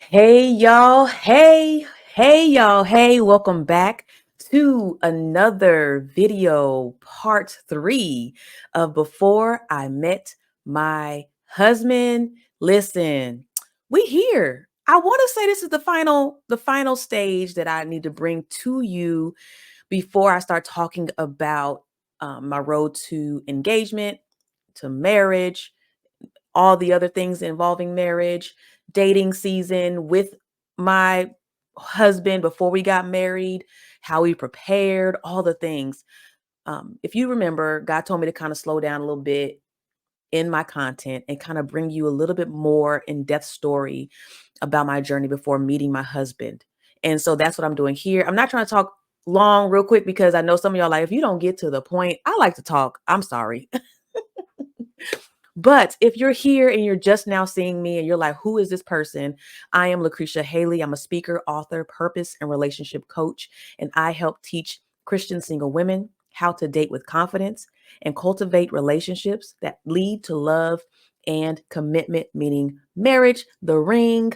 Hey y'all, hey y'all, hey, welcome back to another video, part 3 of Before I Met My Husband. Listen, we here. I want to say this is the final stage that I need to bring to you before I start talking about my road to engagement, to marriage, all the other things involving marriage, dating season with my husband before we got married, how we prepared, all the things. If you remember, God told me to kind of slow down a little bit in my content and kind of bring you a little bit more in-depth story about my journey before meeting my husband. And so that's what I'm doing here. I'm not trying to talk long real quick because I know some of y'all like, if you don't get to the point, I like to talk. I'm sorry. But if you're here and you're just now seeing me and you're like, who is this person? I am Lucretia Haley. I'm a speaker, author, purpose, and relationship coach. And I help teach Christian single women how to date with confidence and cultivate relationships that lead to love and commitment, meaning marriage, the ring,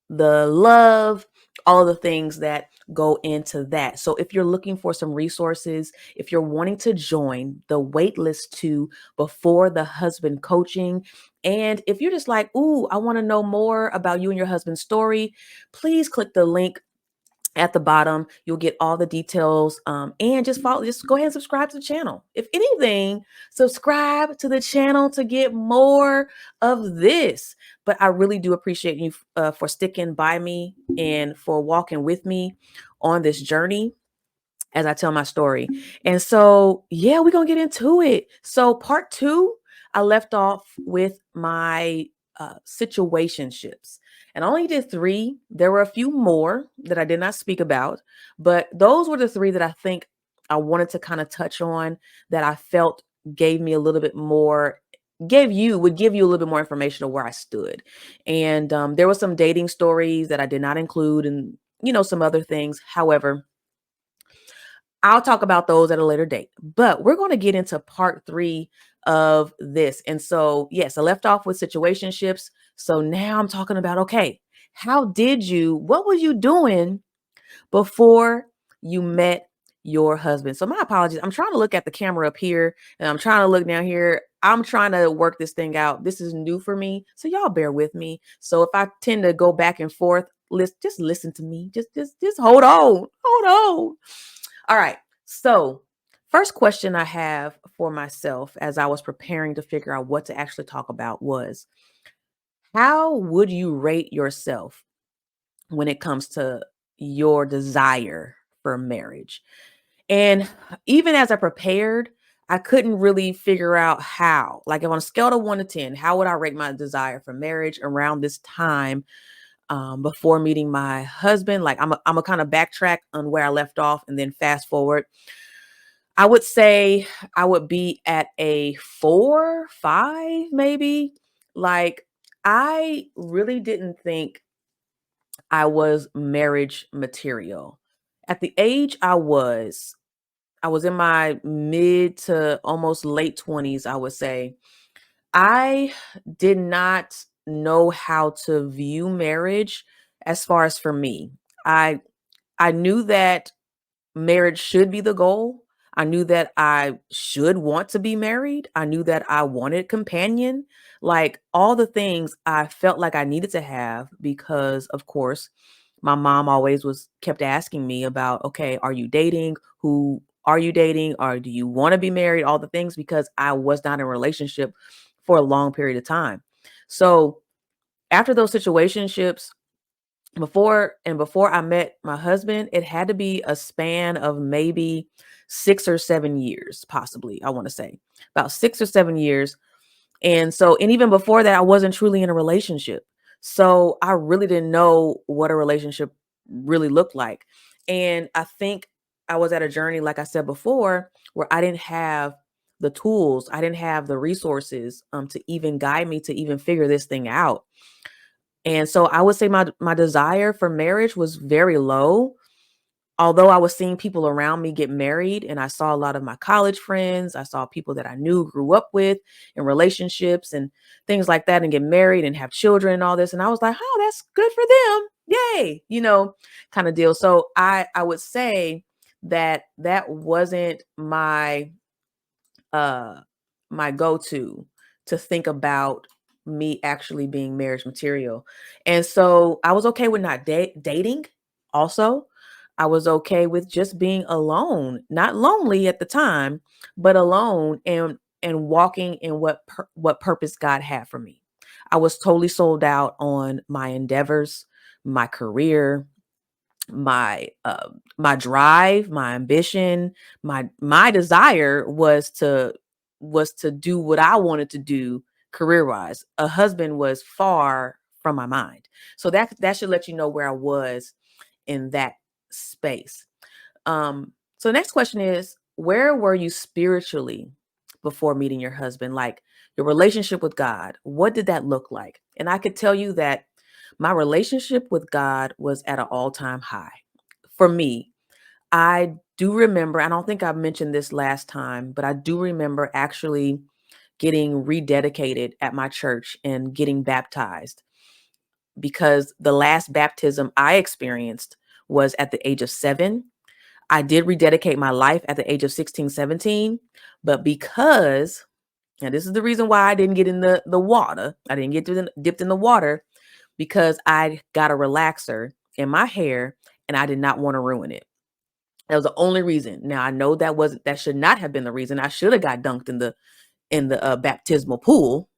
the love, all the things that go into that. So if you're looking for some resources, if you're wanting to join the waitlist to Before the Husband coaching, and if you're just like, ooh, I want to know more about you and your husband's story, please click the link at the bottom. You'll get all the details, and just go ahead and subscribe to the channel. If anything, subscribe to the channel to get more of this. But I really do appreciate you for sticking by me and for walking with me on this journey as I tell my story. And so, yeah, we're going to get into it. So part 2, I left off with my situationships. And I only did 3. There were a few more that I did not speak about, but those were the 3 that I think I wanted to kind of touch on, that I felt gave me a little bit more, would give you a little bit more information of where I stood. And there were some dating stories that I did not include, and some other things. However, I'll talk about those at a later date, but we're going to get into part 3 of this. And so, yes, I left off with situationships. So now I'm talking about, okay, what were you doing before you met your husband? So my apologies. I'm trying to look at the camera up here and I'm trying to look down here. I'm trying to work this thing out. This is new for me. So y'all bear with me. So if I tend to go back and forth, just listen to me. Just hold on. Hold on. All right. So, first question I have for myself as I was preparing to figure out what to actually talk about was, how would you rate yourself when it comes to your desire for marriage? And even as I prepared, I couldn't really figure out how. Like, if on a scale of 1 to 10, how would I rate my desire for marriage around this time, before meeting my husband? Like, I'm a kind of backtrack on where I left off and then fast forward. I would say I would be at a 4, 5, maybe. Like, I really didn't think I was marriage material. At the age I was in my mid to almost late 20s, I would say. I did not know how to view marriage as far as for me. I I knew that marriage should be the goal. I knew that I should want to be married. I knew that I wanted companion. Like, all the things I felt like I needed to have, because of course my mom always was kept asking me about, okay, are you dating? Who are you dating? Or do you want to be married? All the things, because I was not in a relationship for a long period of time. So after those situationships, before I met my husband, it had to be a span of maybe 6 or 7 years, possibly, I want to say. About 6 or 7 years. And even before that, I wasn't truly in a relationship. So I really didn't know what a relationship really looked like. And I think I was at a journey, like I said before, where I didn't have the tools, I didn't have the resources, to even guide me to even figure this thing out. And so I would say my desire for marriage was very low. although I was seeing people around me get married, and I saw a lot of my college friends, I saw people that I knew, grew up with in relationships and things like that, and get married and have children and all this. And I was like, oh, that's good for them. Yay, kind of deal. So I would say that that wasn't uh my go-to think about me actually being marriage material. And so I was okay with not dating also. I was okay with just being alone, not lonely at the time, but alone, and walking in what purpose God had for me. I was totally sold out on my endeavors, my career, my drive, my ambition, my desire was to do what I wanted to do career wise. A husband was far from my mind. So that should let you know where I was in that space. So the next question is, where were you spiritually before meeting your husband? Like your relationship with God, what did that look like? And I could tell you that my relationship with God was at an all-time high. For me, I do remember, I don't think I mentioned this last time, but I do remember actually getting rededicated at my church and getting baptized, because the last baptism I experienced was at the age of 7. I did rededicate my life at the age of 16, 17, but because, and this is the reason why I didn't get in the water, I didn't get dipped in the water, because I got a relaxer in my hair and I did not want to ruin it. That was the only reason. Now I know that should not have been the reason. I should have got dunked in the baptismal pool,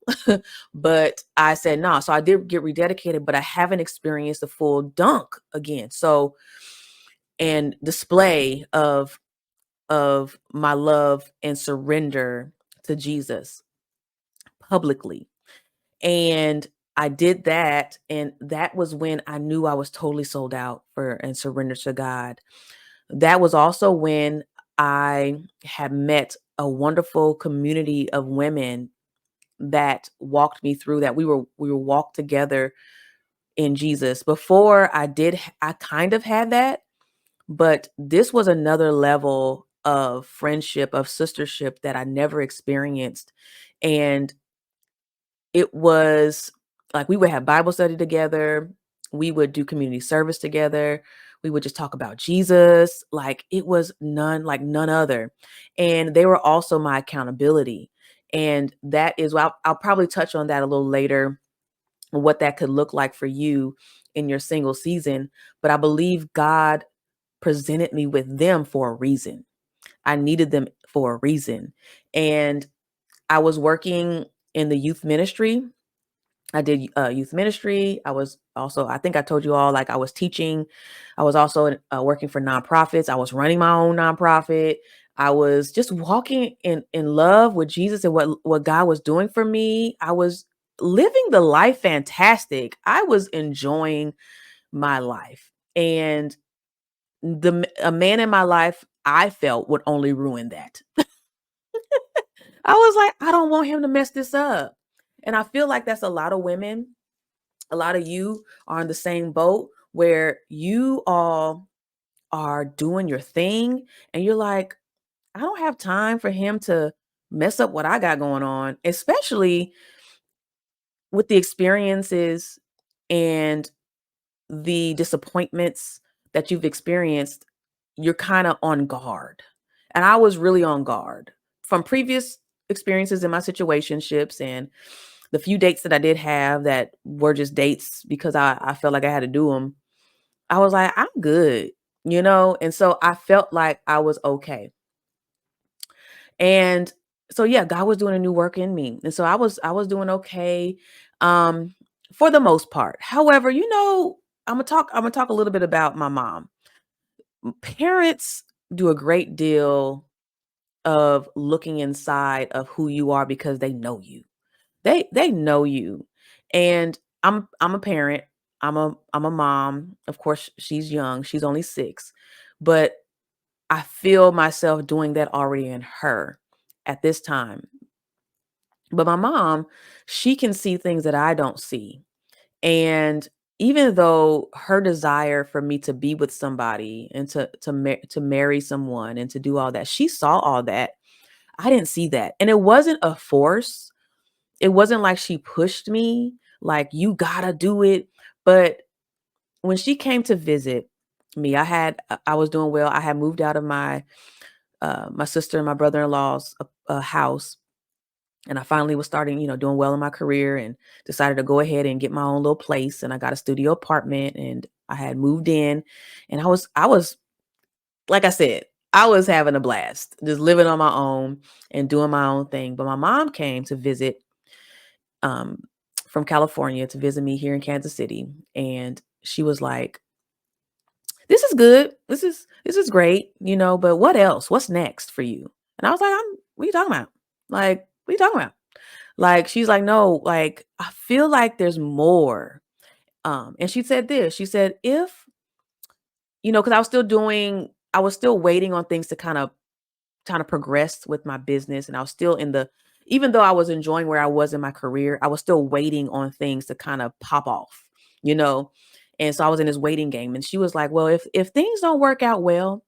but I said no. So I did get rededicated, but I haven't experienced the full dunk again. So, and display of my love and surrender to Jesus publicly. And I did that, and that was when I knew I was totally sold out for and surrendered to God. That was also when I had met a wonderful community of women that walked me through that. We were walked together in Jesus. Before I kind of had that, but this was another level of friendship, of sistership that I never experienced. And it was like we would have Bible study together, we would do community service together, we would just talk about Jesus. Like it was none other. And they were also my accountability. And that is, well, I'll probably touch on that a little later, what that could look like for you in your single season. But I believe God presented me with them for a reason. I needed them for a reason. And I was working in the youth ministry. I did youth ministry. I was also, I think I told you all, like I was teaching. I was also working for nonprofits. I was running my own nonprofit. I was just walking in love with Jesus and what God was doing for me. I was living the life fantastic. I was enjoying my life. And a man in my life, I felt, would only ruin that. I was like, I don't want him to mess this up. And I feel like that's a lot of women, a lot of you are in the same boat where you all are doing your thing and you're like, I don't have time for him to mess up what I got going on, especially with the experiences and the disappointments that you've experienced. You're kind of on guard. And I was really on guard from previous experiences in my situationships, and the few dates that I did have that were just dates because I felt like I had to do them. I was like, I'm good. And so I felt like I was okay. And so yeah, God was doing a new work in me. And so I was doing okay, um for the most part. However, I'm gonna talk a little bit about my mom. Parents do a great deal of looking inside of who you are because they know you. They know you. And I'm a parent. I'm a mom. Of course, she's young. She's only 6. But I feel myself doing that already in her at this time. But my mom, she can see things that I don't see. And even though her desire for me to be with somebody and to marry someone and to do all that, she saw all that. I didn't see that. And it wasn't a force. It wasn't like she pushed me, like, you gotta do it. But when she came to visit me, I was doing well. I had moved out of my sister and my brother-in-law's house. And I finally was starting, doing well in my career and decided to go ahead and get my own little place. And I got a studio apartment and I had moved in and I was, like I said, I was having a blast, just living on my own and doing my own thing. But my mom came to visit um, from California to visit me here in Kansas City. And she was like, this is good. This is great, but what else? What's next for you? And I was like, what are you talking about? Like, what are you talking about? Like, she's like, "No, like, I feel like there's more." And she said this, she said, "If" because I was still waiting on things to kind of progress with my business, and I was still even though I was enjoying where I was in my career, I was still waiting on things to kind of pop off, you know? And so I was in this waiting game, and she was like, "Well, if things don't work out well,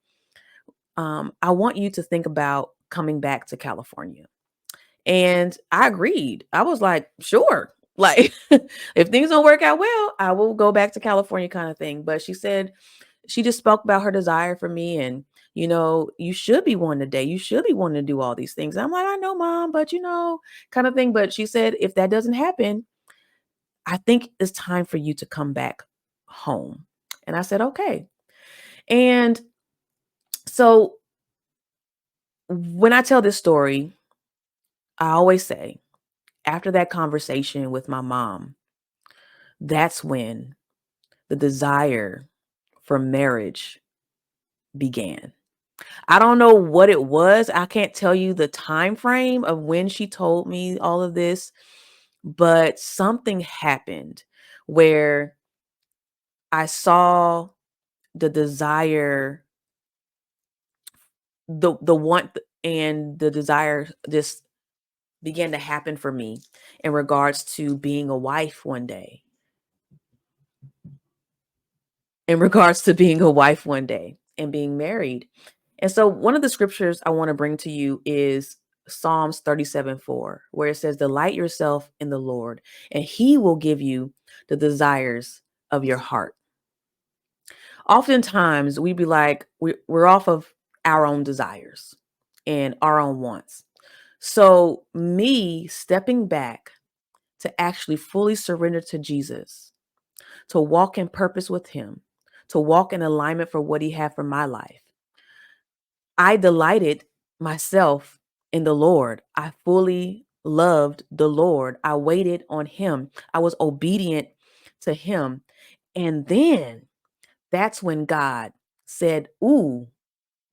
I want you to think about coming back to California." And I agreed. I was like, sure. Like, if things don't work out well, I will go back to California kind of thing. But she said she just spoke about her desire for me and you should be wanting to date. You should be wanting to do all these things. I'm like, I know, mom, but kind of thing. But she said, if that doesn't happen, I think it's time for you to come back home. And I said, okay. And so when I tell this story, I always say, after that conversation with my mom, that's when the desire for marriage began. I don't know what it was. I can't tell you the time frame of when she told me all of this, but something happened where I saw the desire, the want and the desire just began to happen for me in regards to being a wife one day. In regards to being a wife one day and being married. And so one of the scriptures I want to bring to you is Psalms 37:4, where it says, delight yourself in the Lord, and he will give you the desires of your heart. Oftentimes we be like, we're off of our own desires and our own wants. So me stepping back to actually fully surrender to Jesus, to walk in purpose with him, to walk in alignment for what he had for my life. I delighted myself in the Lord. I fully loved the Lord. I waited on him. I was obedient to him. And then that's when God said, ooh,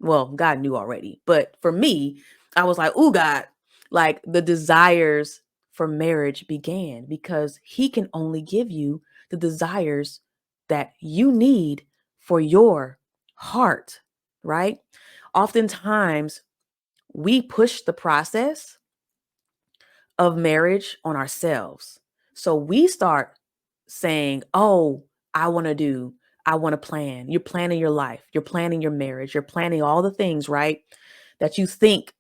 well, God knew already. But for me, I was like, ooh, God, like the desires for marriage began because he can only give you the desires that you need for your heart, right? Oftentimes, we push the process of marriage on ourselves. So we start saying, oh, I want to plan. You're planning your life, you're planning your marriage, you're planning all the things, right? That you think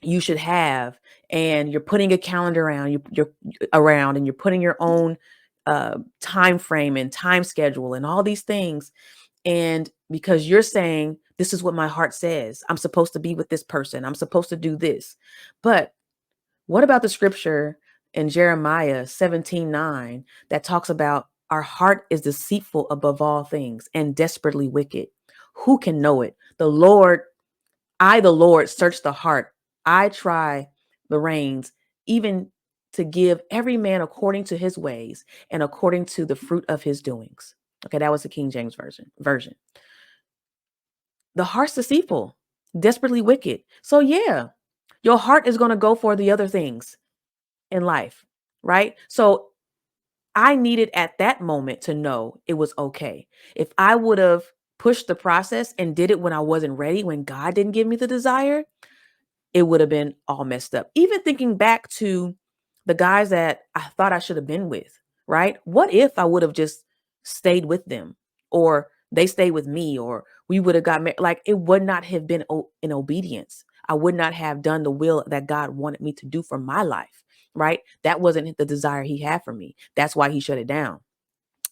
you should have. And you're putting a calendar around, you're around and you're putting your own time frame and time schedule and all these things. And because you're saying, this is what my heart says, I'm supposed to be with this person, I'm supposed to do this. But what about the scripture in Jeremiah 17:9 that talks about our heart is deceitful above all things and desperately wicked? Who can know it? The Lord, search the heart. I try the reins, even to give every man according to his ways and according to the fruit of his doings. Okay, that was the King James version. The heart's deceitful, desperately wicked. So yeah, your heart is going to go for the other things in life, right? So I needed at that moment to know it was okay. If I would have pushed the process and did it when I wasn't ready, when God didn't give me the desire, it would have been all messed up. Even thinking back to the guys that I thought I should have been with, right? What if I would have just stayed with them, or they stayed with me, or we would have got married. Like, it would not have been in obedience. I would not have done the will that God wanted me to do for my life, right? That wasn't the desire he had for me. That's why he shut it down.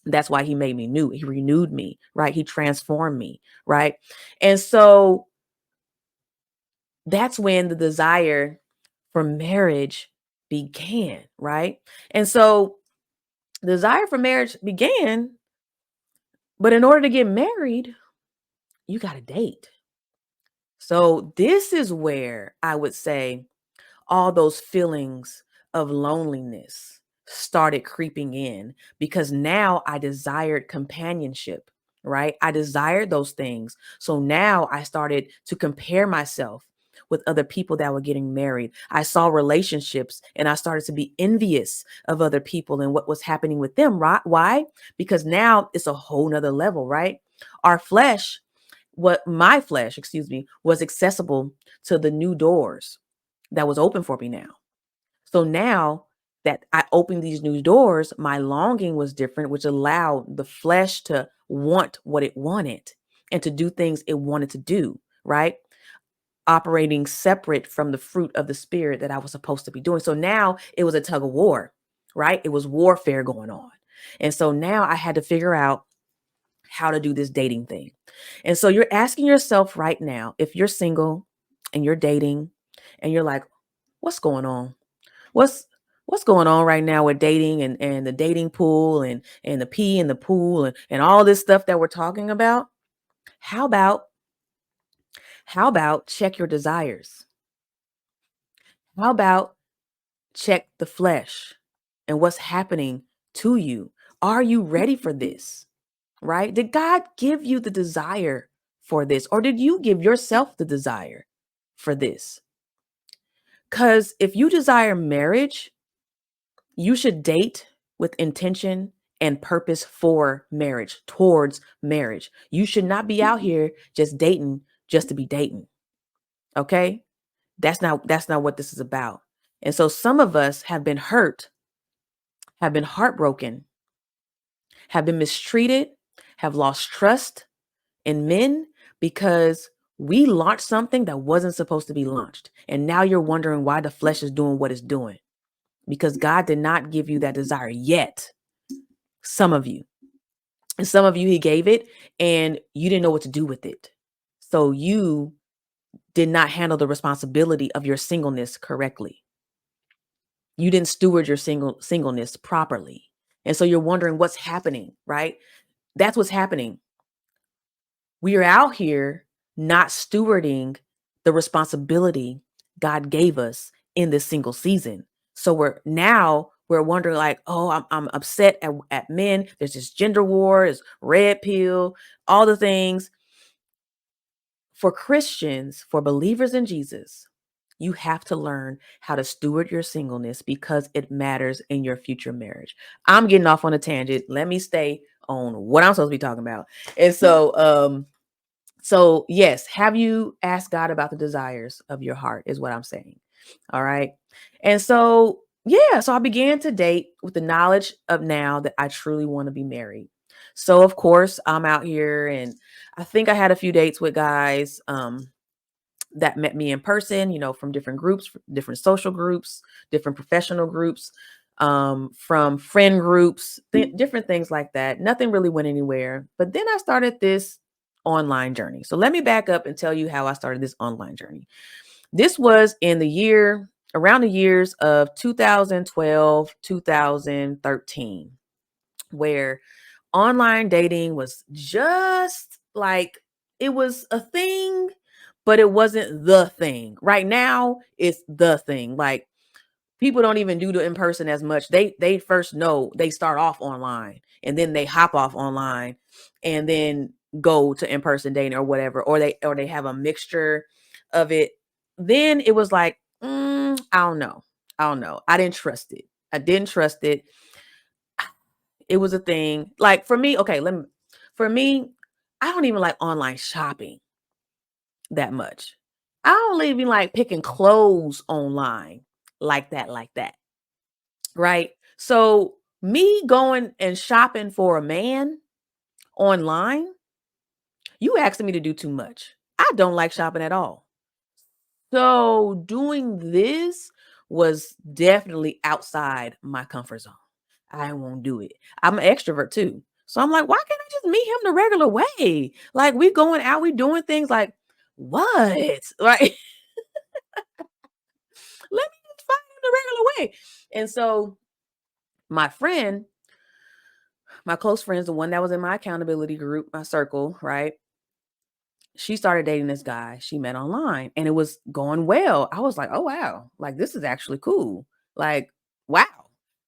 That's why he made me new. He renewed me, right? He transformed me, right? And so that's when the desire for marriage began, right? And so the desire for marriage began, but in order to get married, you got to date. So this is where I would say all those feelings of loneliness started creeping in, because now I desired companionship, right? I desired those things. So now I started to compare myself with other people that were getting married. I saw relationships and I started to be envious of other people and what was happening with them, right? Why? Because now it's a whole nother level, right? Our flesh, what my flesh, excuse me, was accessible to the new doors that was open for me now. So now that I opened these new doors, my longing was different, which allowed the flesh to want what it wanted and to do things it wanted to do, right? Operating separate from the fruit of the spirit that I was supposed to be doing. So now it was a tug of war, right? It was warfare going on. And so now I had to figure out how to do this dating thing. And so you're asking yourself right now, if you're single and you're dating and you're like, what's going on? What's what's going on right now with dating and the dating pool and the pee in the pool and all this stuff that we're talking about? How about check your desires? How about check the flesh and what's happening to you? Are you ready for this? Right? Did God give you the desire for this, or did you give yourself the desire for this? Cuz if you desire marriage, you should date with intention and purpose for marriage, towards marriage. You should not be out here just dating just to be dating. Okay? That's not what this is about. And so some of us have been hurt, have been heartbroken, have been mistreated, have lost trust in men because we launched something that wasn't supposed to be launched. And now you're wondering why the flesh is doing what it's doing, because God did not give you that desire yet. Some of you. And some of you, he gave it and you didn't know what to do with it. So you did not handle the responsibility of your singleness correctly. You didn't steward your singleness properly. And so you're wondering what's happening, right? That's what's happening. We are out here not stewarding the responsibility God gave us in this single season. So we're wondering like, oh, I'm upset at men. There's this gender war, there's red pill, all the things. For Christians, for believers in Jesus, you have to learn how to steward your singleness because it matters in your future marriage. I'm getting off on a tangent. Let me stay on what I'm supposed to be talking about. And so yes, have you asked God about the desires of your heart is what I'm saying. All right. And so yeah, so I began to date with the knowledge of now that I truly want to be married. So of course, I'm out here and I think I had a few dates with guys that met me in person, from different groups, different social groups, different professional groups, from friend groups, different things like that. Nothing really went anywhere. But then I started this online journey. So let me back up and tell you how I started this online journey. This was around the years of 2012, 2013, where online dating was just like, it was a thing, but it wasn't the thing. Right now, it's the thing. Like, people don't even do the in person as much. They first know they start off online and then they hop off online and then go to in person dating or whatever, or they have a mixture of it. Then it was like, I don't know. I don't know. I didn't trust it. I didn't trust it. It was a thing. Like for me, okay, for me, I don't even like online shopping that much. I don't even like picking clothes online like that, right? So Me going and shopping for a man online, you asking me to do too much. I don't like shopping at all. So doing this was definitely outside my comfort zone. I won't do it. I'm an extrovert too. So I'm like, why can't I just meet him the regular way? Like we going out, we doing things like what? Like let me just find him the regular way. And so my friend, my close friends, the one that was in my accountability group, my circle, right? She started dating this guy she met online and it was going well. I was like, oh wow, like this is actually cool. Like, wow.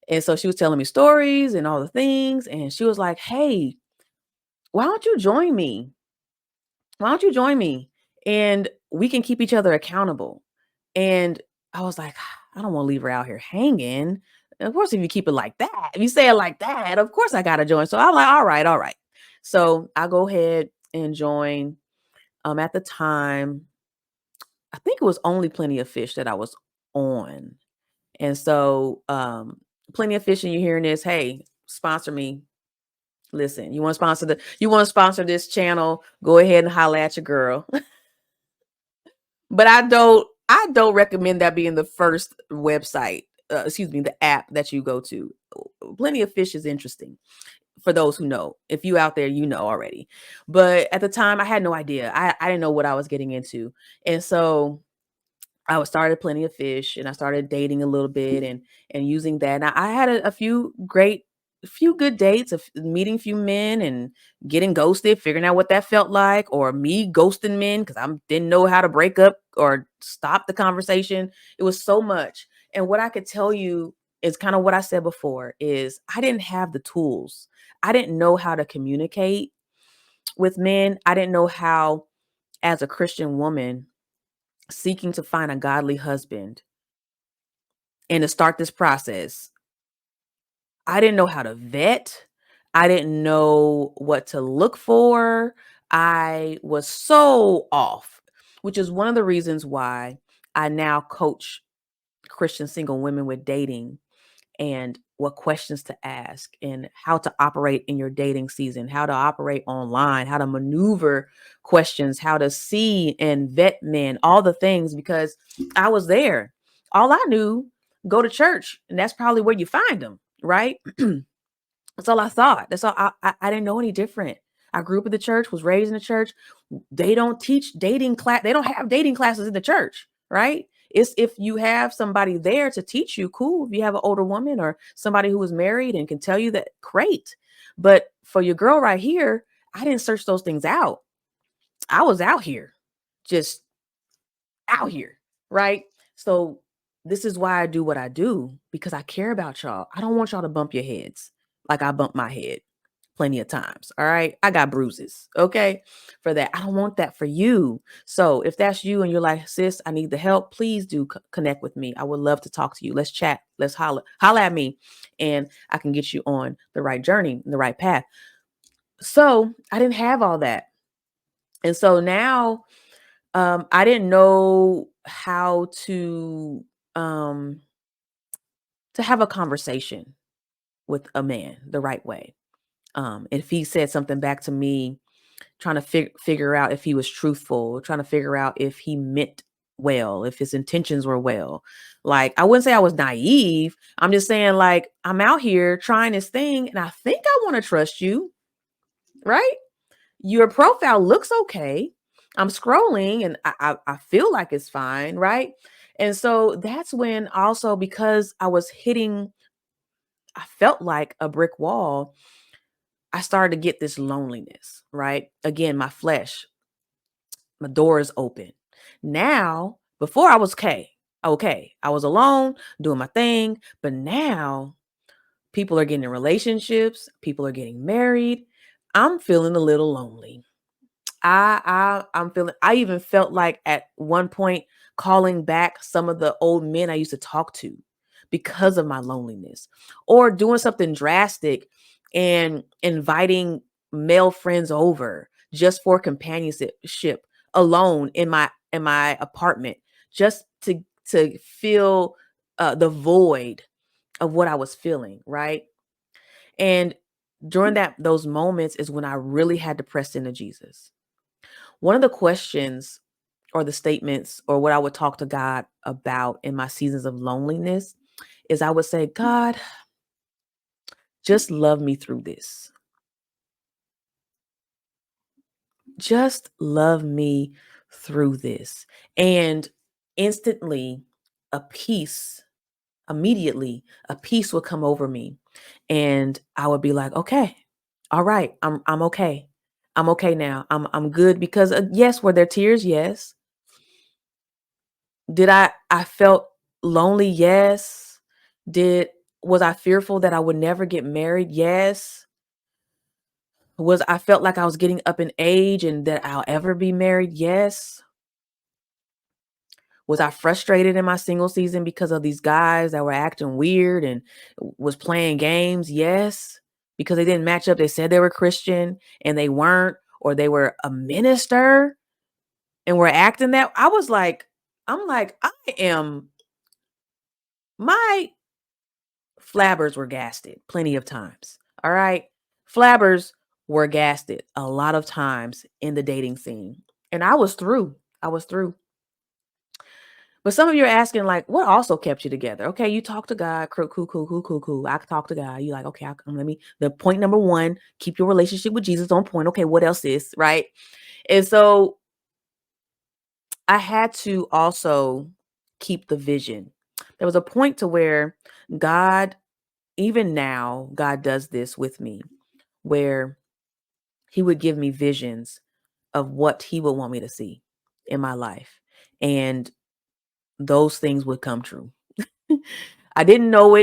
And so she was telling me stories and all the things. And she was like, hey, why don't you join me? Why don't you join me? And we can keep each other accountable. And I was like, I don't want to leave her out here hanging. And of course, if you keep it like that, if you say it like that, of course I gotta join. So I'm like, all right, all right. So I go ahead and join. At the time, I think it was only Plenty of Fish that I was on. And so, Plenty of Fish and you're hearing this, hey, sponsor me. Listen, you want to sponsor this channel, go ahead and holla at your girl. But I don't recommend that being the first website, excuse me, the app that you go to. Plenty of Fish is interesting for those who know. If you out there, you know already. But at the time I had no idea. I didn't know what I was getting into. And so I was started Plenty of Fish and I started dating a little bit and using that. And I had a few good dates of meeting few men and getting ghosted, figuring out what that felt like, or me ghosting men because I didn't know how to break up or stop the conversation. It was so much. And what I could tell you is kind of what I said before is I didn't have the tools. I didn't know how to communicate with men. I didn't know how, as a Christian woman, seeking to find a godly husband and to start this process, I didn't know how to vet. I didn't know what to look for. I was so off, which is one of the reasons why I now coach Christian single women with dating and what questions to ask and how to operate in your dating season, how to operate online, how to maneuver questions, how to see and vet men, all the things, because I was there. All I knew, go to church, and that's probably where you find them, right? That's all I thought. That's all I didn't know any different. I grew up in the church, was raised in the church. They don't teach dating class. They don't have dating classes in the church, right? It's if you have somebody there to teach you, cool. If you have an older woman or somebody who is married and can tell you that, great. But for your girl right here, I didn't search those things out. I was out here, just out here, right? So this is why I do what I do because I care about y'all. I don't want y'all to bump your heads like I bumped my head plenty of times. All right. I got bruises. Okay. For that. I don't want that for you. So if that's you and you're like, sis, I need the help, please do connect with me. I would love to talk to you. Let's chat. Let's holla at me and I can get you on the right journey, the right path. So I didn't have all that. And so now I didn't know how um to have a conversation with a man the right way. If he said something back to me, trying to figure out if he was truthful, trying to figure out if he meant well, if his intentions were well. Like, I wouldn't say I was naive. I'm just saying, like, I'm out here trying this thing and I think I want to trust you, right? Your profile looks okay. I'm scrolling and I feel like it's fine, right? And so that's when also because I felt like a brick wall, I started to get this loneliness, right? Again, my flesh, my door is open. Now, before I was okay. Okay. I was alone doing my thing, but now people are getting in relationships, people are getting married. I'm feeling a little lonely. I'm feeling I even felt like at one point calling back some of the old men I used to talk to because of my loneliness or doing something drastic and inviting male friends over just for companionship alone in my apartment just to feel the void of what I was feeling, right? And during those moments is when I really had to press into Jesus. One of the questions or the statements or what I would talk to God about in my seasons of loneliness is I would say, God, just love me through this. Just love me through this. And instantly, a peace, immediately, a peace would come over me. And I would be like, okay, all right, I'm okay. I'm okay now. I'm good because yes, were there tears? Yes. Did I felt lonely? Yes. Did Was I fearful that I would never get married? Yes. Was I felt like I was getting up in age and that I'll ever be married? Yes. Was I frustrated in my single season because of these guys that were acting weird and was playing games? Yes. Because they didn't match up. They said they were Christian and they weren't, or they were a minister and were acting that. I'm like, I am my flabbers were gasted plenty of times. All right. Flabbers were gasted a lot of times in the dating scene. And I was through. I was through. But some of you are asking, like, what also kept you together? Okay, you talk to God, cool, cool, cool, cool, cool, cool. I can talk to God. You like, okay, let me. The point number one, keep your relationship with Jesus on point. Okay, what else is right? And so I had to also keep the vision. There was a point to where God, even now, God does this with me, where He would give me visions of what He would want me to see in my life, and those things would come true. I didn't know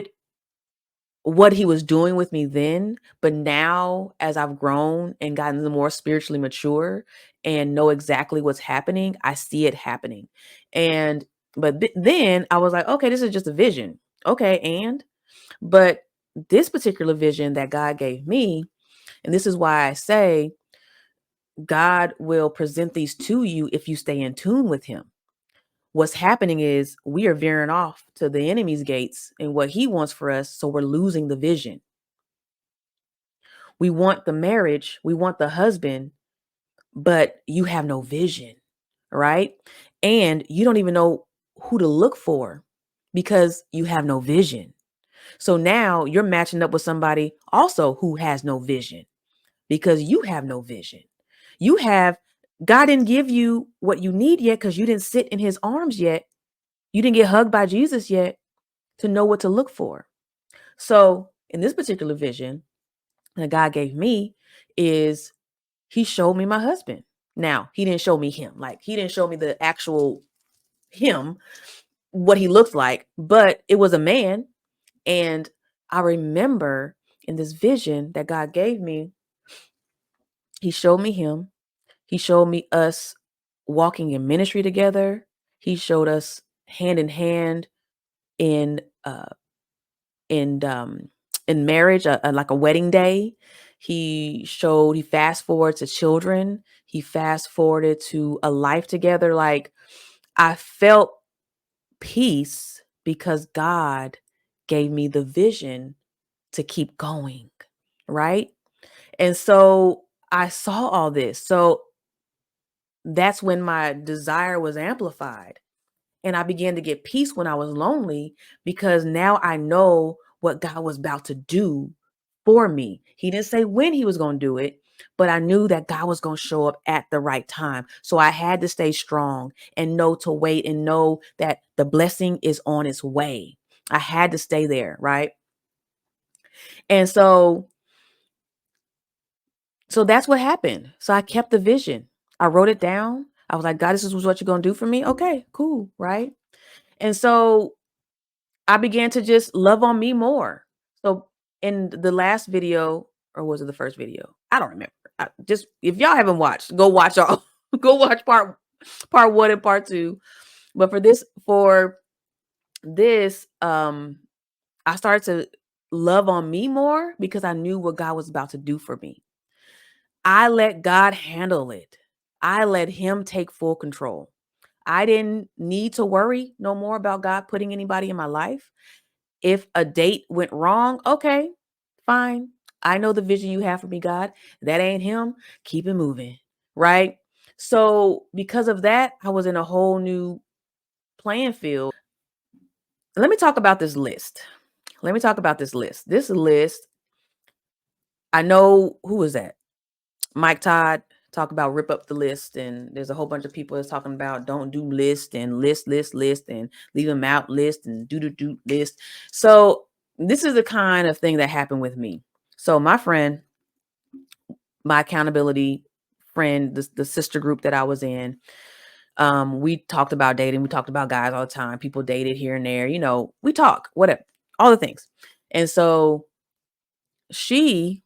what he was doing with me then, but now as I've grown and gotten more spiritually mature and know exactly what's happening, I see it happening. And then I was like, okay, this is just a vision. Okay, but this particular vision that God gave me, and this is why I say God will present these to you if you stay in tune with him. What's happening is we are veering off to the enemy's gates and what he wants for us, so we're losing the vision. We want the marriage, we want the husband, but you have no vision, right? And you don't even know who to look for because you have no vision. So now you're matching up with somebody also who has no vision because you have no vision. You have God didn't give you what you need yet because you didn't sit in his arms yet. You didn't get hugged by Jesus yet to know what to look for. So in this particular vision that God gave me is he showed me my husband. Now, he didn't show me him. Like he didn't show me the actual him, what he looks like, but it was a man. And I remember in this vision that God gave me, he showed me him. He showed me us walking in ministry together. He showed us hand in hand in in um in marriage, like a wedding day. He fast forward to children. He fast forwarded to a life together. Like I felt peace because God gave me the vision to keep going, right? And so I saw all this. So that's when my desire was amplified. And I began to get peace when I was lonely because now I know what God was about to do for me. He didn't say when he was going to do it, but I knew that God was going to show up at the right time. So I had to stay strong and know to wait and know that the blessing is on its way. I had to stay there, right? And so that's what happened. So I kept the vision. I wrote it down. I was like, God, this is what you're going to do for me. Okay, cool, right? And so I began to just love on me more. So in the last video, or was it the first video? I don't remember. Just if y'all haven't watched, go watch all. Go watch part one and part two. But for this, I started to love on me more because I knew what God was about to do for me. I let God handle it. I let Him take full control. I didn't need to worry no more about God putting anybody in my life. If a date went wrong, okay, fine. I know the vision you have for me, God. That ain't him. Keep it moving. Right. So because of that, I was in a whole new playing field. Let me talk about this list. Let me talk about this list. This list, I know who was that? Mike Todd talk about rip up the list, and there's a whole bunch of people that's talking about don't do list and list and leave them out list and do list. So this is the kind of thing that happened with me. So my friend, my accountability friend, the sister group that I was in, we talked about dating. We talked about guys all the time. People dated here and there. We talk, whatever, all the things. And so she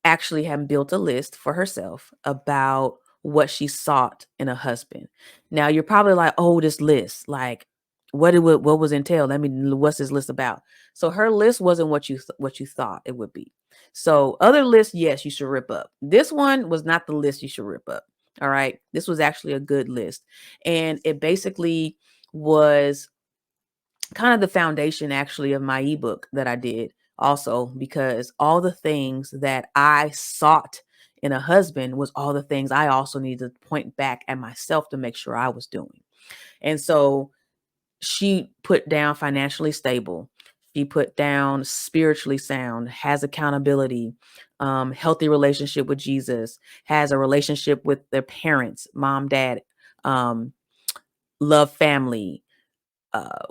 actually had built a list for herself about what she sought in a husband. Now you're probably like, "Oh, this list, like what was entailed? What's this list about?" So her list wasn't what you thought it would be. So other lists, yes, you should rip up. This one was not the list you should rip up. All right. This was actually a good list. And it basically was kind of the foundation actually of my ebook that I did also, because all the things that I sought in a husband was all the things I also needed to point back at myself to make sure I was doing. And so she put down financially stable. She put down spiritually sound, has accountability, healthy relationship with Jesus, has a relationship with their parents, mom, dad, um, love family.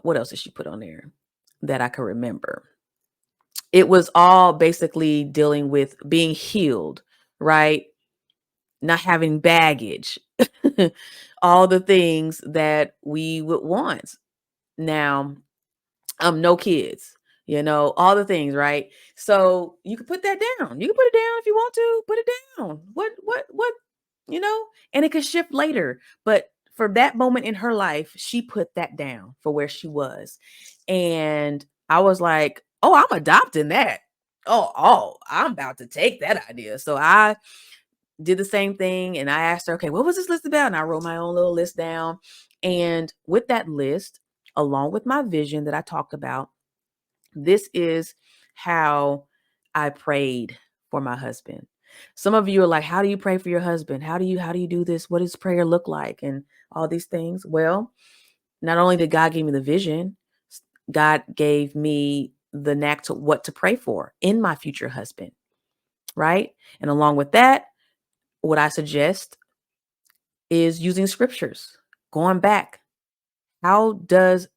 What else did she put on there that I can remember? It was all basically dealing with being healed, right? Not having baggage, all the things that we would want. Now, no kids, all the things, right? So you can put that down. You can put it down if you want to. Put it down. What, you know, and it could shift later. But for that moment in her life, she put that down for where she was. And I was like, oh, I'm adopting that. Oh, I'm about to take that idea. So I did the same thing and I asked her, okay, what was this list about? And I wrote my own little list down. And with that list, along with my vision that I talked about, this is how I prayed for my husband. Some of you are like, how do you pray for your husband? How do you do this? What does prayer look like? And all these things. Well, not only did God give me the vision, God gave me the knack to what to pray for in my future husband, right? And along with that, what I suggest is using scriptures, going back. How do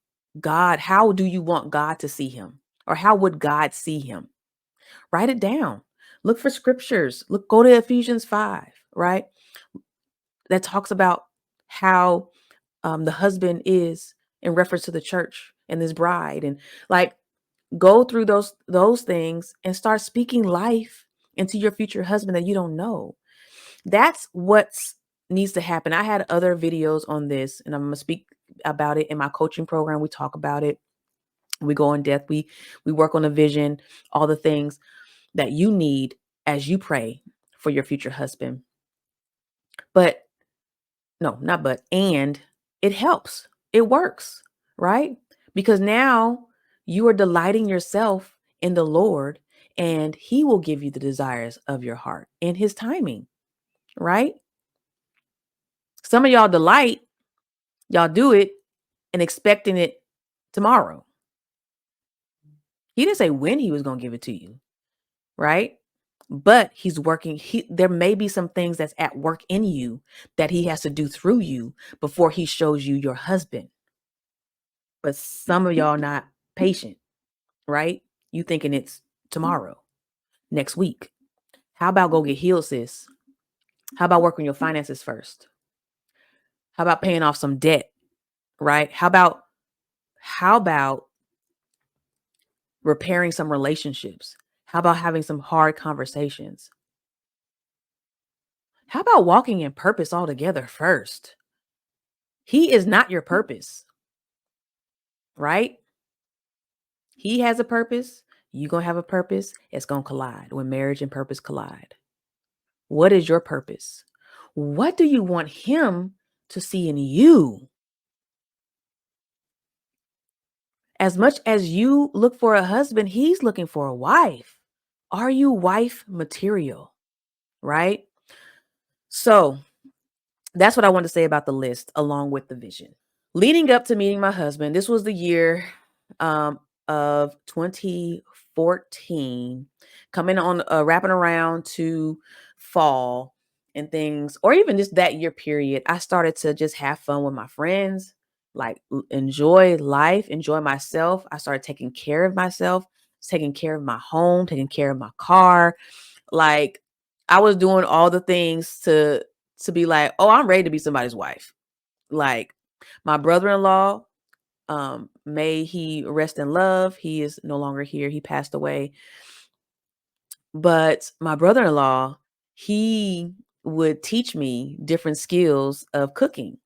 you want God to see him? Or how would God see him? Write it down. Look for scriptures. Go to Ephesians 5, right? That talks about how the husband is in reference to the church and his bride. And like go through those things and start speaking life into your future husband that you don't know. That's what needs to happen. I had other videos on this and I'm going to speak about it in my coaching program. We talk about it. We go in depth. We work on a vision, all the things that you need as you pray for your future husband. But no, not but, and it helps. It works, right? Because now you are delighting yourself in the Lord and he will give you the desires of your heart in his timing, right? Some of y'all do it and expecting it tomorrow. He didn't say when he was going to give it to you, right? But he's working. There may be some things that's at work in you that he has to do through you before he shows you your husband. But some of y'all not patient, right? You thinking it's tomorrow, next week. How about go get healed, sis? How about work on your finances first? How about paying off some debt, right? How about repairing some relationships? How about having some hard conversations? How about walking in purpose altogether first? He is not your purpose, right? He has a purpose. You going to have a purpose. It's going to collide when marriage and purpose collide. What is your purpose? What do you want him to see in you? As much as you look for a husband, he's looking for a wife. Are you wife material? Right? So that's what I want to say about the list along with the vision. Leading up to meeting my husband, this was the year um, of 2014, coming on, wrapping around to fall and things, or even just that year period. I started to just have fun with my friends, like enjoy life, enjoy myself. I started taking care of myself, taking care of my home, taking care of my car. Like I was doing all the things to be like, oh, I'm ready to be somebody's wife. Like my brother-in-law, may he rest in love. He is no longer here. He passed away. But my brother-in-law, he would teach me different skills of cooking.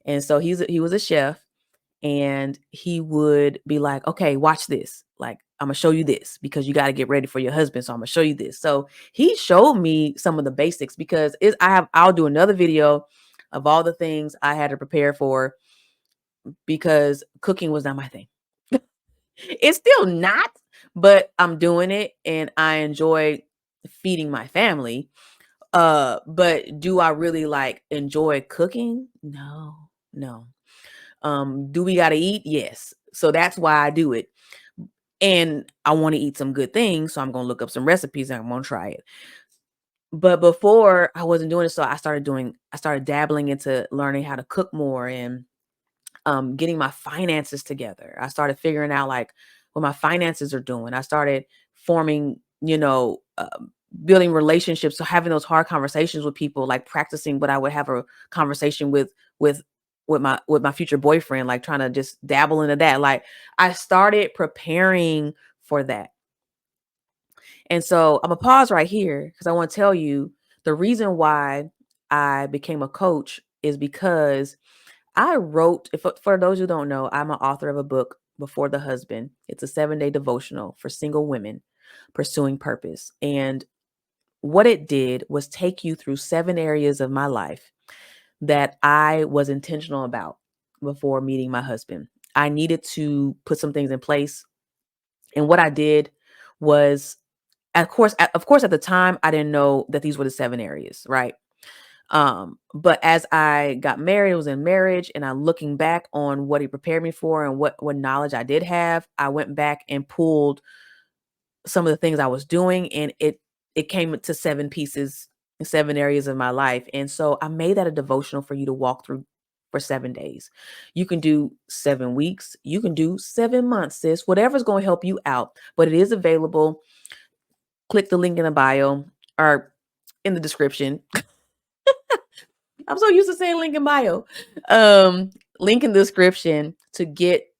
And so he was a chef, and he would be like, "Okay, watch this. Like I'm gonna show you this because you got to get ready for your husband. So I'm gonna show you this." So he showed me some of the basics because I'll do another video of all the things I had to prepare for because cooking was not my thing. It's still not, but I'm doing it and I enjoy feeding my family. But do I really like enjoy cooking? No, no. Do we gotta eat? Yes. So that's why I do it. And I want to eat some good things. So I'm gonna look up some recipes and I'm gonna try it. But before I wasn't doing it, so I started dabbling into learning how to cook more and getting my finances together. I started figuring out like what my finances are doing. I started forming, building relationships. So having those hard conversations with people, like practicing what I would have a conversation with with my future boyfriend, like trying to just dabble into that. Like I started preparing for that. And so I'm gonna pause right here because I want to tell you the reason why I became a coach is because I wrote, if for those who don't know, I'm an author of a book, Before the Husband. It's a 7-day devotional for single women pursuing purpose. And what it did was take you through 7 areas of my life that I was intentional about before meeting my husband. I needed to put some things in place. And what I did was, of course, at the time, I didn't know that these were the 7 areas, right? But as I got married, I was in marriage, and I'm looking back on what he prepared me for and what knowledge I did have. I went back and pulled some of the things I was doing, and it came to 7 pieces, 7 areas of my life. And so I made that a devotional for you to walk through for 7 days. You can do 7 weeks, you can do 7 months, sis. Whatever's going to help you out, but it is available. Click the link in the bio or in the description. I'm so used to saying link in bio. Um, Link in the description to get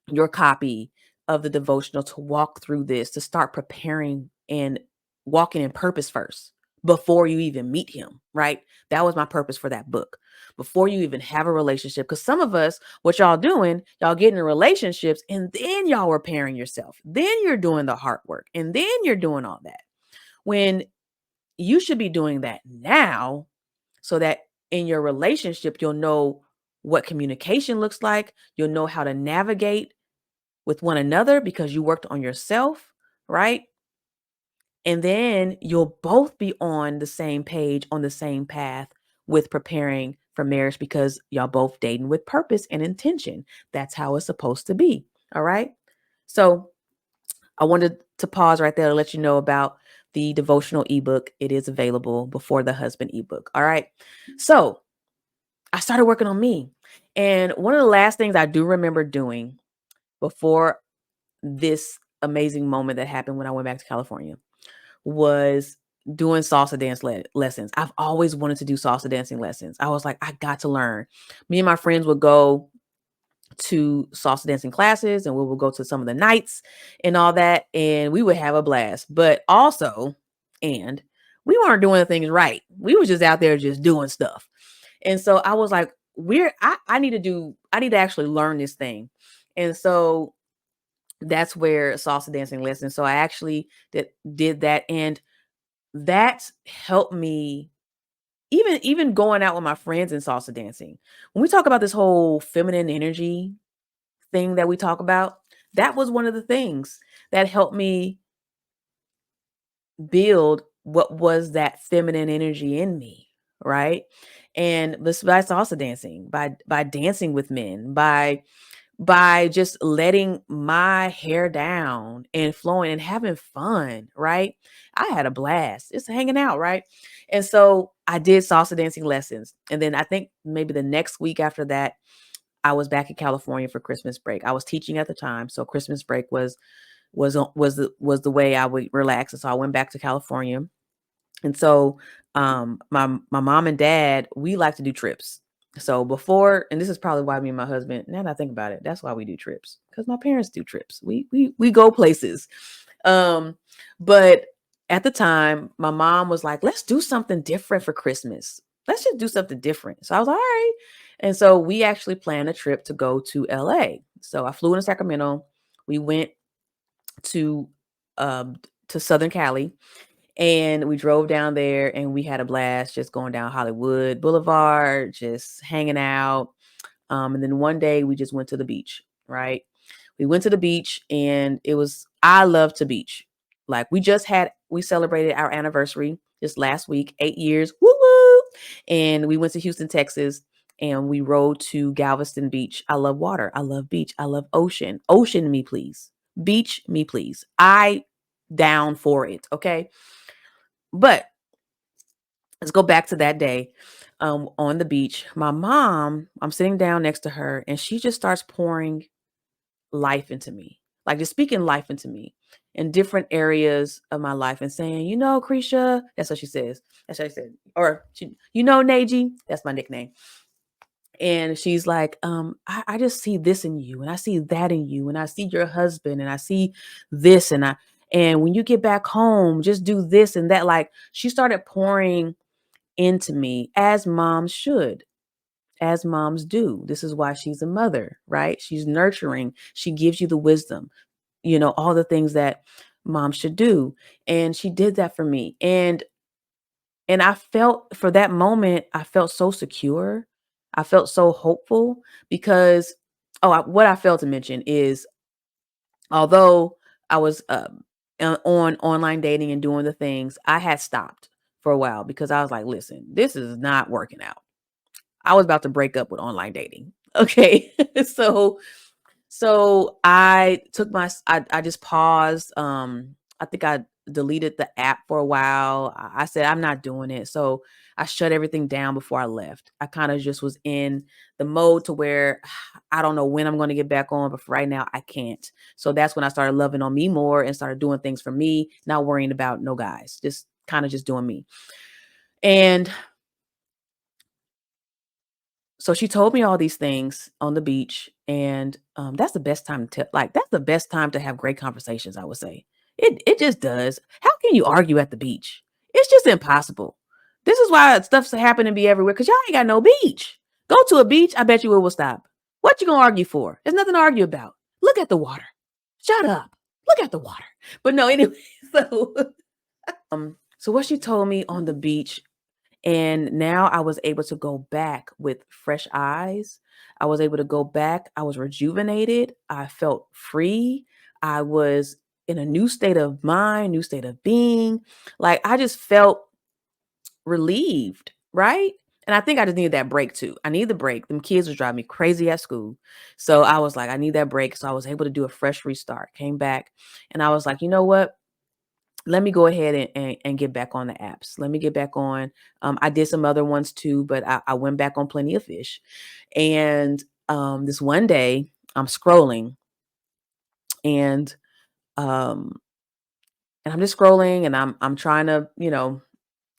your copy of the devotional to walk through this, to start preparing and walking in purpose first before you even meet him, right? That was my purpose for that book. Before you even have a relationship. Because some of us, what y'all doing, y'all getting in relationships and then y'all repairing yourself. Then you're doing the hard work and then you're doing all that. When you should be doing that now so that in your relationship, you'll know what communication looks like. You'll know how to navigate with one another because you worked on yourself, right? And then you'll both be on the same page, on the same path with preparing for marriage because y'all both dating with purpose and intention. That's how it's supposed to be. All right. So I wanted to pause right there to let you know about the devotional ebook. It is available, Before the Husband ebook. All right. So I started working on me. And one of the last things I do remember doing before this amazing moment that happened when I went back to California was doing salsa dance lessons. I've always wanted to do salsa dancing lessons. I was like, I got to learn. Me and my friends would go to salsa dancing classes and we would go to some of the nights and all that. And we would have a blast. But also, and we weren't doing things right. We were just out there just doing stuff. And so I was like, I need to actually learn this thing. And so that's where salsa dancing lessons. So I actually did that. And that helped me even going out with my friends in salsa dancing. When we talk about this whole feminine energy thing that we talk about, that was one of the things that helped me build what was that feminine energy in me, right? And this by salsa dancing, by dancing with men, by just letting my hair down and flowing and having fun, right? I had a blast just hanging out, right? And so I did salsa dancing lessons. And then I think maybe the next week after that, I was back in California for Christmas break. I was teaching at the time, so Christmas break was the way I would relax. And so I went back to California. And so my mom and dad, we like to do trips. So before, and this is probably why me and my husband, now that I think about it, that's why we do trips. Because my parents do trips. We go places. Um, but at the time, my mom was like, let's do something different for Christmas. Let's just do something different. So I was like, all right. And so we actually planned a trip to go to LA. So I flew into Sacramento. We went to um to Southern Cali, and we drove down there and we had a blast just going down Hollywood Boulevard, just hanging out. And then one day we just went to the beach, right? We went to the beach and I love to beach. Like we celebrated our anniversary just last week, 8 years. Woo woo. And we went to Houston, Texas, and we rode to Galveston Beach. I love water. I love beach. I love ocean. Ocean me, please. Beach me, please. I down for it. Okay. But let's go back to that day on the beach. My mom, I'm sitting down next to her, and she just starts pouring life into me, like just speaking life into me in different areas of my life and saying, Krisha, that's what she says. That's what I said. Or, Naji, that's my nickname. And she's like, I just see this in you, and I see that in you, and I see your husband, and I see this, and when you get back home, just do this and that. Like, she started pouring into me as moms should, as moms do. This is why she's a mother, right? She's nurturing. She gives you the wisdom, all the things that mom should do. And she did that for me. And I felt for that moment, I felt so secure. I felt so hopeful because what I failed to mention is, although I was on online dating and doing the things, I had stopped for a while because I was like, listen, this is not working out. I was about to break up with online dating. Okay. so I took I just paused. I think I deleted the app for a while. I said, I'm not doing it. So I shut everything down before I left. I kind of just was in the mode to where I don't know when I'm going to get back on, but for right now I can't. So that's when I started loving on me more and started doing things for me, not worrying about no guys, just kind of just doing me. And so she told me all these things on the beach, and that's the best time to that's the best time to have great conversations, I would say. It just does. How can you argue at the beach? It's just impossible. This is why stuff's happening be everywhere, because y'all ain't got no beach. Go to a beach, I bet you it will stop. What you gonna argue for? There's nothing to argue about. Look at the water. Shut up. Look at the water. But no, anyway, so so what she told me on the beach, and now I was able to go back with fresh eyes. I was able to go back. I was rejuvenated. I felt free. I was in a new state of mind, new state of being. Like, I just felt relieved, right? And I think I just needed that break too. I need the break. Them kids was driving me crazy at school. So I was like, I need that break. So I was able to do a fresh restart. Came back and I was like, you know what? Let me go ahead and get back on the apps. Let me get back on. I did some other ones too, but I went back on Plenty of Fish. And this one day I'm scrolling, and um and I'm just scrolling, and I'm trying to,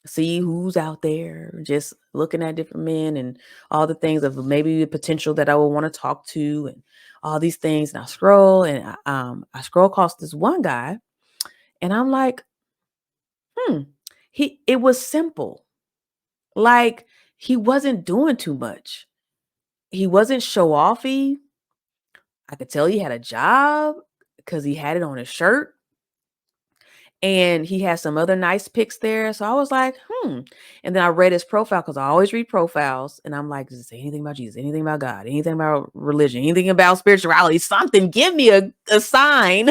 see who's out there, just looking at different men and all the things of maybe the potential that I would want to talk to and all these things. And I scroll, and I scroll across this one guy, and I'm like, hmm, it was simple. Like, he wasn't doing too much. He wasn't show offy. I could tell he had a job because he had it on his shirt. And he had some other nice pics there. So I was like, And then I read his profile, because I always read profiles. And I'm like, does it say anything about Jesus, anything about God, anything about religion, anything about spirituality, something? Give me a sign.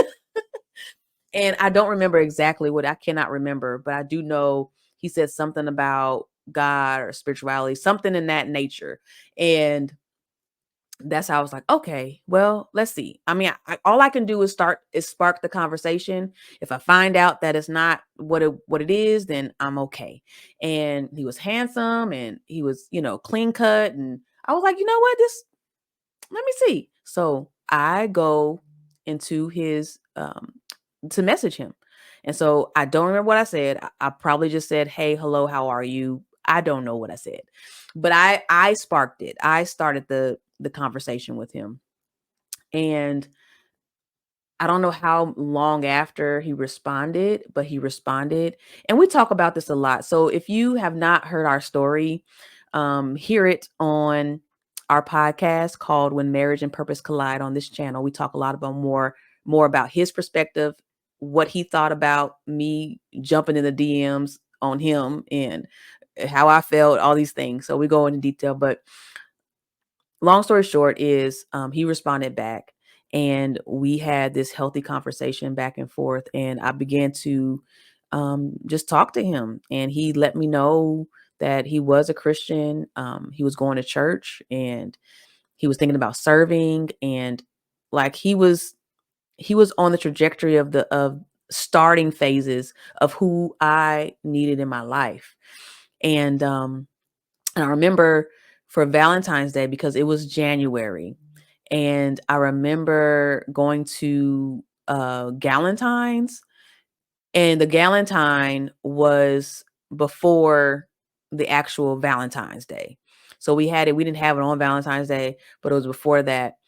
And I don't remember exactly what I cannot remember, but I do know he said something about God or spirituality, something in that nature. And that's how I was like, okay, well, let's see. I mean, all I can do is spark the conversation. If I find out that it's not what it is, then I'm okay. And he was handsome and he was, clean cut. And I was like, you know what? Let me see. So I go into his to message him. And so I don't remember what I said. I probably just said, "Hey, hello, how are you?" I don't know what I said. But I sparked it. I started the conversation with him. And I don't know how long after he responded, but he responded. And we talk about this a lot. So if you have not heard our story, hear it on our podcast called When Marriage and Purpose Collide on this channel. We talk a lot about more about his perspective, what he thought about me jumping in the DMs on him and how I felt, all these things. So we go into detail, but long story short is he responded back and we had this healthy conversation back and forth, and I began to just talk to him, and he let me know that he was a Christian. He was going to church and he was thinking about serving, and like he was on the trajectory of starting phases of who I needed in my life. And I remember for Valentine's Day, because it was January, and I remember going to Galentine's, and the Galentine was before the actual Valentine's Day. So we didn't have it on Valentine's Day, but it was before that.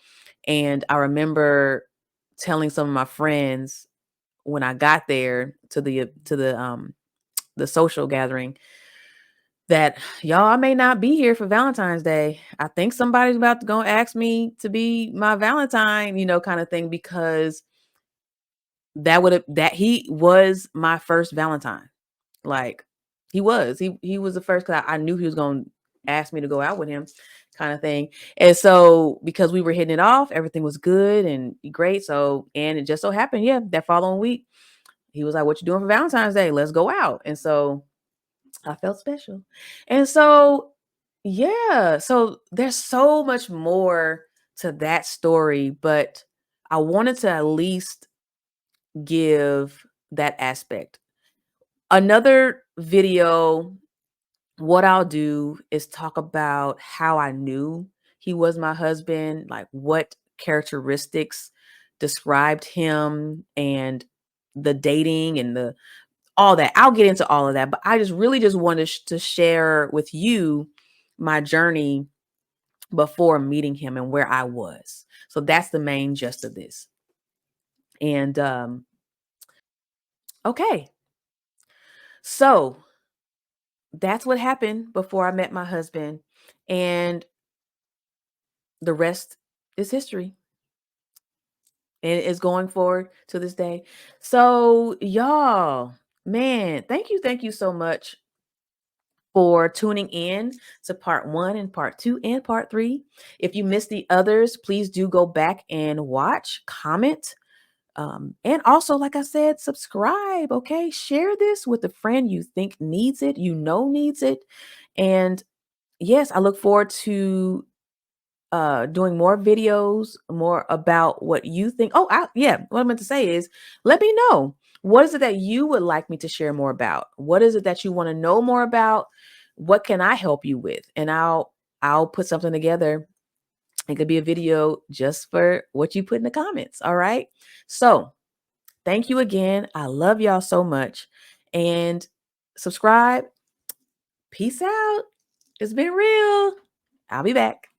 And I remember telling some of my friends when I got there to the social gathering that, y'all, I may not be here for Valentine's Day. I think somebody's about to go ask me to be my Valentine, kind of thing, because that he was my first Valentine. Like, he was the first, because I knew he was going to ask me to go out with him, kind of thing. And so because we were hitting it off, everything was good and great. So, and it just so happened, yeah, that following week, he was like, "What you doing for Valentine's Day? Let's go out." And so I felt special. And so, yeah, so there's so much more to that story, but I wanted to at least give that aspect. Another video, what I'll do is talk about how I knew he was my husband, like what characteristics described him, and the dating and the all that. I'll get into all of that, but I just really just wanted to share with you my journey before meeting him and where I was. So that's the main gist of this. And okay. So that's what happened before I met my husband, and the rest is history. And it's going forward to this day. So y'all, man, thank you so much for tuning in to part 1 and part 2 and part 3. If you missed the others, please do go back and watch, comment, and also, like I said, subscribe. Okay, share this with a friend you think needs it, needs it. And yes, I look forward to doing more videos, more about what you think. Yeah, what I meant to say is, let me know, what is it that you would like me to share more about? What is it that you want to know more about? What can I help you with? And I'll put something together. It could be a video just for what you put in the comments. All right. So thank you again. I love y'all so much. And subscribe. Peace out. It's been real. I'll be back.